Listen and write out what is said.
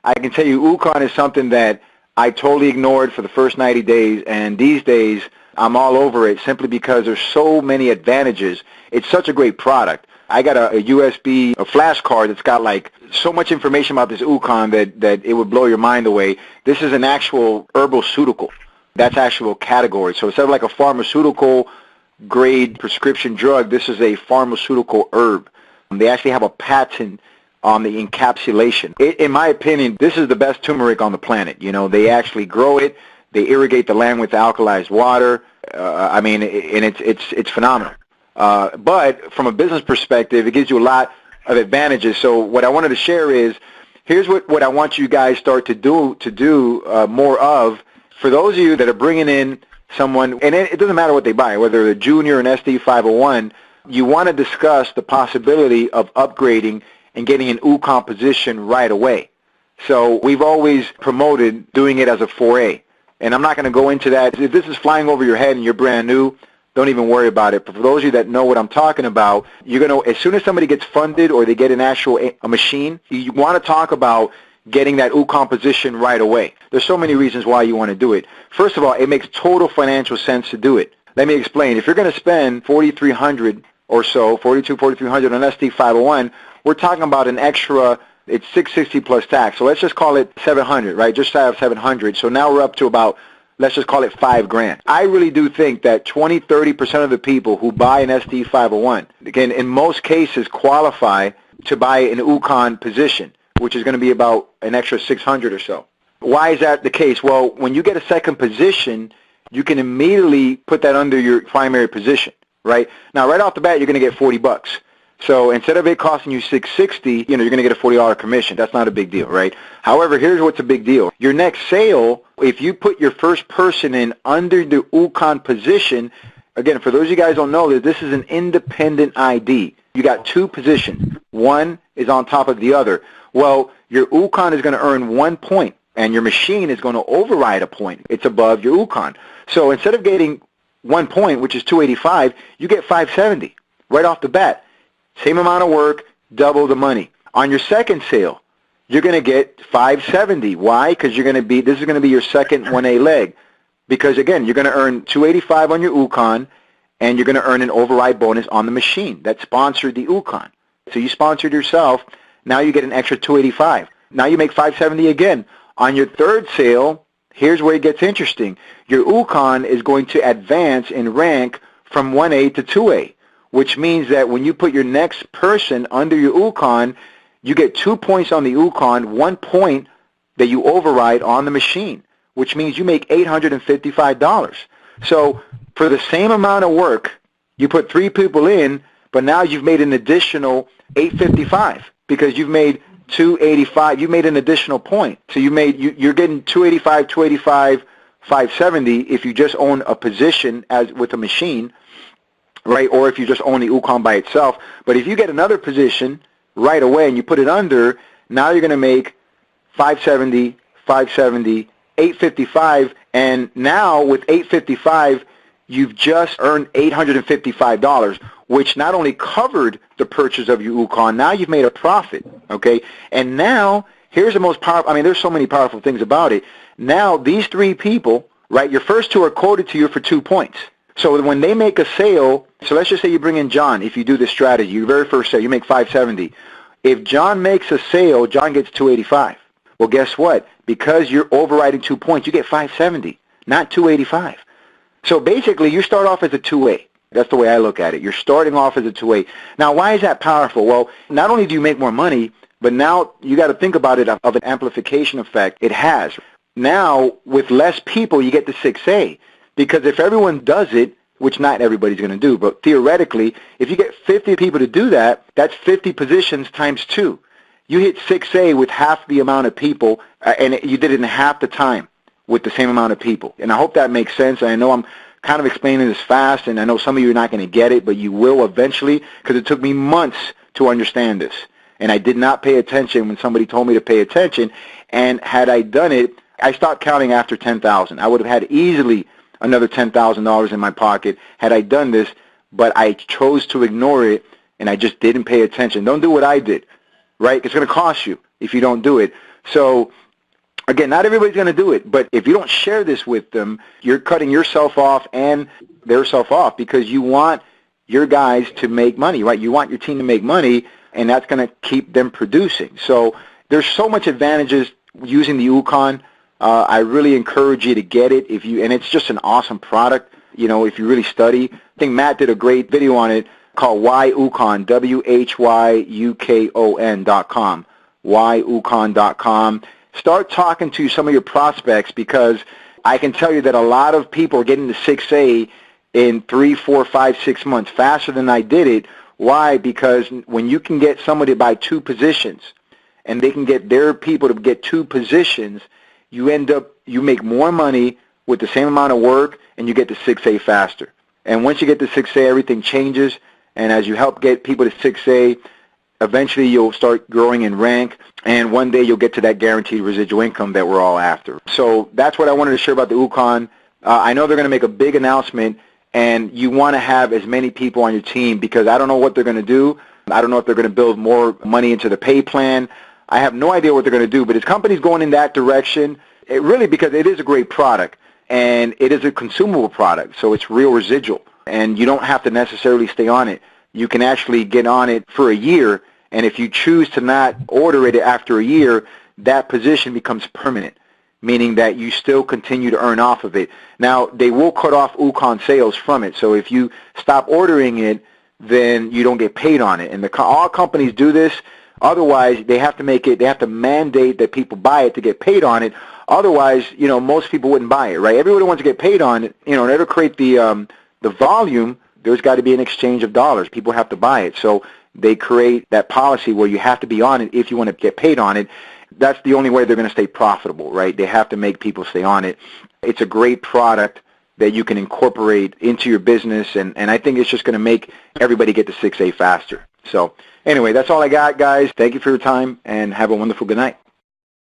I can tell you Ukon is something that I totally ignored for the first 90 days, and these days I'm all over it simply because there's so many advantages. It's such a great product. I got a USB, a flash card that's got like so much information about this Ukon that it would blow your mind away. This is an actual herbal-ceutical. That's actual category. So instead of like a pharmaceutical grade prescription drug, this is a pharmaceutical herb. They actually have a patent on the encapsulation. In my opinion, this is the best turmeric on the planet. You know, they actually grow it. They irrigate the land with alkalized water. I mean, and it's phenomenal. But from a business perspective, it gives you a lot of advantages. So what I wanted to share is, here's what I want you guys start to do more of. For those of you that are bringing in someone, and it doesn't matter what they buy, whether they're junior or an SD501, you want to discuss the possibility of upgrading and getting an Ukon position right away. So we've always promoted doing it as a 4A. And I'm not going to go into that. If this is flying over your head and you're brand new, don't even worry about it. But for those of you that know what I'm talking about, you're going to, as soon as somebody gets funded or they get an actual a machine, you want to talk about getting that Ukon position right away. There's so many reasons why you want to do it. First of all, it makes total financial sense to do it. Let me explain. If you're going to spend $4,300 or so, $4,300 on SD501, we're talking about an extra, it's $660 plus tax. So let's just call it $700, right? Just shy of $700. So now we're up to about, let's just call it $5,000. I really do think that 20-30% of the people who buy an SD501 can, in most cases, qualify to buy an Ukon position, which is going to be about an extra $600 or so. Why is that the case? Well, when you get a second position, you can immediately put that under your primary position, right? Now, right off the bat, you're going to get $40. So instead of it costing you $660, you're going to get a $40 commission. That's not a big deal, right? However, here's what's a big deal. Your next sale, if you put your first person in under the Ukon position, again, for those of you guys who don't know that this is an independent ID. You got two positions. One is on top of the other. Well, your Ukon is going to earn 1 point, and your machine is going to override a point. It's above your Ukon. So instead of getting 1 point, which is 285, you get 570 right off the bat. Same amount of work, double the money. On your second sale, you're going to get 570. Why? Because this is going to be your second 1A leg. Because again, you're going to earn 285 on your Ukon, and you're going to earn an override bonus on the machine that sponsored the Ukon. So you sponsored yourself. Now you get an extra 285. Now you make 570 again. On your third sale, here's where it gets interesting. Your Ukon is going to advance in rank from 1A to 2A, which means that when you put your next person under your Ukon, you get 2 points on the Ukon, 1 point that you override on the machine, which means you make $855. So for the same amount of work, you put 3 people in, but now you've made an additional $855 because you've made $285. You made an additional point. So you're getting $285, $285, $570 if you just own a position as with a machine, right? Or if you just own the Ukon by itself. But if you get another position right away and you put it under, now you're going to make $570, $570, $855, and now with $855, you've just earned $855, which not only covered the purchase of your Ukon, now you've made a profit, okay? And now, here's the most powerful, there's so many powerful things about it. Now, these 3 people, right, your first 2 are quoted to you for 2 points. So when they make a sale, so let's just say you bring in John, if you do this strategy, your very first sale, you make $570. If John makes a sale, John gets $285. Well, guess what? Because you're overriding 2 points, you get $570, not $285. So basically, you start off as a 2A. That's the way I look at it. You're starting off as a 2A. Now, why is that powerful? Well, not only do you make more money, but now you got to think about it of an amplification effect. It has. Now, with less people, you get the 6A. Because if everyone does it, which not everybody's going to do, but theoretically, if you get 50 people to do that, that's 50 positions times 2. You hit 6A with half the amount of people, and you did it in half the time with the same amount of people. And I hope that makes sense. I know I'm kind of explaining this fast, and I know some of you are not going to get it, but you will eventually, because it took me months to understand this. And I did not pay attention when somebody told me to pay attention. And had I done it, I stopped counting after 10,000. I would have had easily another $10,000 in my pocket had I done this, but I chose to ignore it, and I just didn't pay attention. Don't do what I did, right? It's going to cost you if you don't do it. So again, not everybody's going to do it, but if you don't share this with them, you're cutting yourself off and their self off, because you want your guys to make money, right? You want your team to make money, and that's going to keep them producing. So there's so much advantages using the Ukon. I really encourage you to get it and it's just an awesome product, if you really study. I think Matt did a great video on it called Why Ukon, WHYUKON.com, whyukon.com. Start talking to some of your prospects, because I can tell you that a lot of people are getting to 6A in 3, 4, 5, 6 months faster than I did it. Why? Because when you can get somebody to buy 2 positions and they can get their people to get 2 positions, you make more money with the same amount of work, and you get to 6A faster. And once you get to 6A, everything changes. And as you help get people to 6A, eventually you'll start growing in rank, and one day you'll get to that guaranteed residual income that we're all after. So that's what I wanted to share about the Ukon. I know they're going to make a big announcement, and you want to have as many people on your team, because I don't know what they're going to do. I don't know if they're going to build more money into the pay plan. I have no idea what they're going to do, but his company's going in that direction, because it is a great product, and it is a consumable product, so it's real residual, and you don't have to necessarily stay on it. You can actually get on it for a year, and if you choose to not order it after a year, that position becomes permanent, meaning that you still continue to earn off of it. Now, they will cut off Ukon sales from it, so if you stop ordering it, then you don't get paid on it. And all companies do this. Otherwise, they have to mandate that people buy it to get paid on it. Otherwise, most people wouldn't buy it, right? Everybody wants to get paid on it. In order to create the volume, there's got to be an exchange of dollars. People have to buy it. So they create that policy where you have to be on it if you want to get paid on it. That's the only way they're going to stay profitable, right? They have to make people stay on it. It's a great product that you can incorporate into your business, and I think it's just going to make everybody get to 6A faster. So anyway, that's all I got, guys. Thank you for your time, and have a wonderful good night.